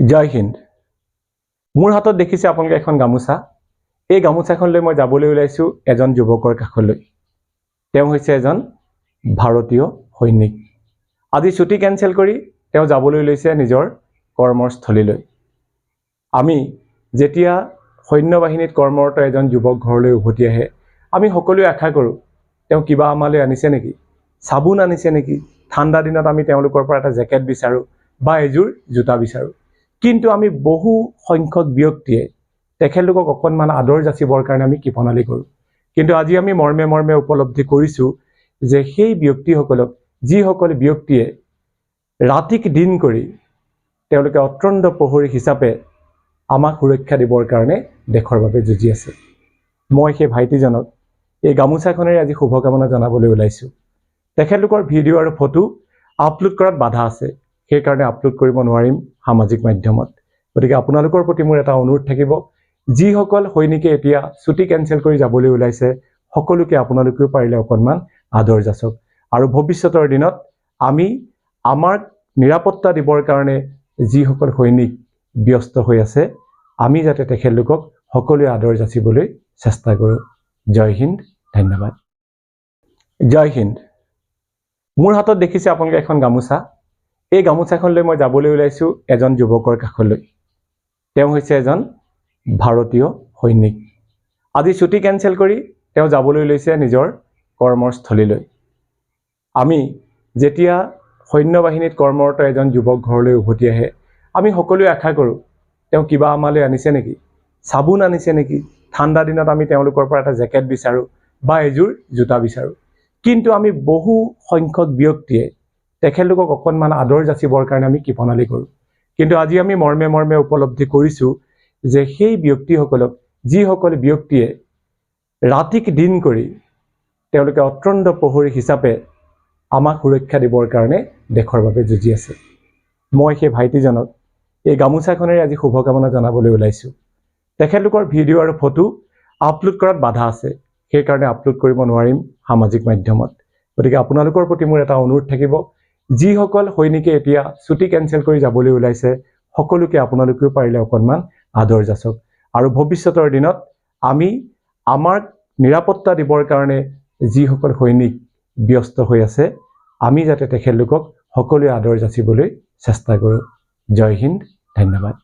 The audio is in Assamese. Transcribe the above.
জয় হিন্দ। মোৰ হাতত দেখিছে আপোনালোকে এখন গামোচা। এই গামোচাখন লৈ মই যাবলৈ ওলাইছো এজন যুৱকৰ কাষলৈ। তেওঁ হৈছে এজন ভাৰতীয় সৈনিক। আজি ছুটি কেনসেল কৰি তেওঁ যাবলৈ লৈছে নিজৰ কৰ্মস্থলীলৈ। আমি যেতিয়া সৈন্য বাহিনীত কৰ্মৰত এজন যুৱক ঘৰলৈ উভতি আহে, আমি সকলোৱে আশা কৰোঁ তেওঁ কিবা আমালৈ আনিছে নেকি, চাবোন আনিছে নেকি। ঠাণ্ডা দিনত আমি তেওঁলোকৰ পৰা এটা জেকেট বিচাৰোঁ বা এযোৰ জোতা বিচাৰোঁ। কিন্তু আমি বহু সংখ্যক ব্যক্তিয়ে তেখেতলোকক অকণমান আদৰ যাচিবৰ কাৰণে আমি কৃপণালি কৰোঁ। কিন্তু আজি আমি মৰ্মে মৰ্মে উপলব্ধি কৰিছোঁ যে সেই ব্যক্তিসকলক, যিসকল ব্যক্তিয়ে ৰাতিক দিন কৰি তেওঁলোকে অত্যন্ত প্ৰহৰী হিচাপে আমাক সুৰক্ষা দিবৰ কাৰণে দেশৰ বাবে যুঁজি আছে। মই সেই ভাইটিজনক এই গামোচাখনেৰে আজি শুভকামনা জনাবলৈ ওলাইছোঁ। তেখেতলোকৰ ভিডিঅ' আৰু ফটো আপলোড কৰাত বাধা আছে, সেইকাৰণে আপলোড কৰিব নোৱাৰিম সামাজিক মাধ্যমত। গতিকে আপোনালোকৰ প্ৰতি মোৰ এটা অনুৰোধ থাকিব, যিসকল সৈনিকে এতিয়া ছুটি কেনসেল কৰি যাবলৈ ওলাইছে সকলোকে আপোনালোকেও পাৰিলে অকণমান আদৰ যাচক। আৰু ভৱিষ্যতৰ দিনত আমি আমাৰ নিৰাপত্তা দিবৰ কাৰণে যিসকল সৈনিক ব্যস্ত হৈ আছে, আমি যাতে তেখেতলোকক সকলোৱে আদৰ যাচিবলৈ চেষ্টা কৰোঁ। জয় হিন্দ, ধন্যবাদ। জয় হিন্দ। মোৰ হাতত দেখিছে আপোনালোকে এখন গামোচা। এই গামোচাখন লৈ মই যাবলৈ ওলাইছো এজন যুৱকৰ কাষলৈ। তেওঁ হৈছে এজন ভাৰতীয় সৈনিক। আজি ছুটি কেনসেল কৰি তেওঁ যাবলৈ লৈছে নিজৰ কৰ্মস্থলীলৈ। আমি যেতিয়া সৈন্য বাহিনীত কৰ্মৰত এজন যুৱক ঘৰলৈ উভতি আহে, আমি সকলোৱে আশা কৰোঁ তেওঁ কিবা আমালৈ আনিছে নেকি, চাবোন আনিছে নেকি। ঠাণ্ডা দিনত আমি তেওঁলোকৰ পৰা এটা জেকেট বিচাৰোঁ বা এযোৰ জোতা বিচাৰোঁ। কিন্তু আমি বহু সংখ্যক ব্যক্তিয়ে তেখেতলোকক অকণমান আদৰ যাচিবৰ কাৰণে আমি কৃপণালি কৰোঁ। কিন্তু আজি আমি মৰ্মে মৰ্মে উপলব্ধি কৰিছোঁ যে সেই ব্যক্তিসকলক, যিসকল ব্যক্তিয়ে ৰাতিক দিন কৰি তেওঁলোকে অত্যন্ত প্ৰহৰী হিচাপে আমাক সুৰক্ষা দিবৰ কাৰণে দেশৰ বাবে যুঁজি আছে। মই সেই ভাইটিজনক এই গামোচাখনেৰে আজি শুভকামনা জনাবলৈ ওলাইছোঁ। তেখেতলোকৰ ভিডিঅ' আৰু ফটো আপলোড কৰাত বাধা আছে, সেইকাৰণে আপলোড কৰিব নোৱাৰিম সামাজিক মাধ্যমত। গতিকে আপোনালোকৰ প্ৰতি মোৰ এটা অনুৰোধ থাকিব, যিসকল সৈনিকে এতিয়া ছুটি কেনসেল কৰি যাবলৈ ওলাইছে সকলোকে আপোনালোকেও পাৰিলে অকণমান আদৰ যাচক। আৰু ভৱিষ্যতৰ দিনত আমি আমাৰ নিৰাপত্তা দিবৰ কাৰণে যিসকল সৈনিক ব্যস্ত হৈ আছে, আমি যাতে তেখেতলোকক সকলোৱে আদৰ যাচিবলৈ চেষ্টা কৰোঁ। জয় হিন্দ, ধন্যবাদ।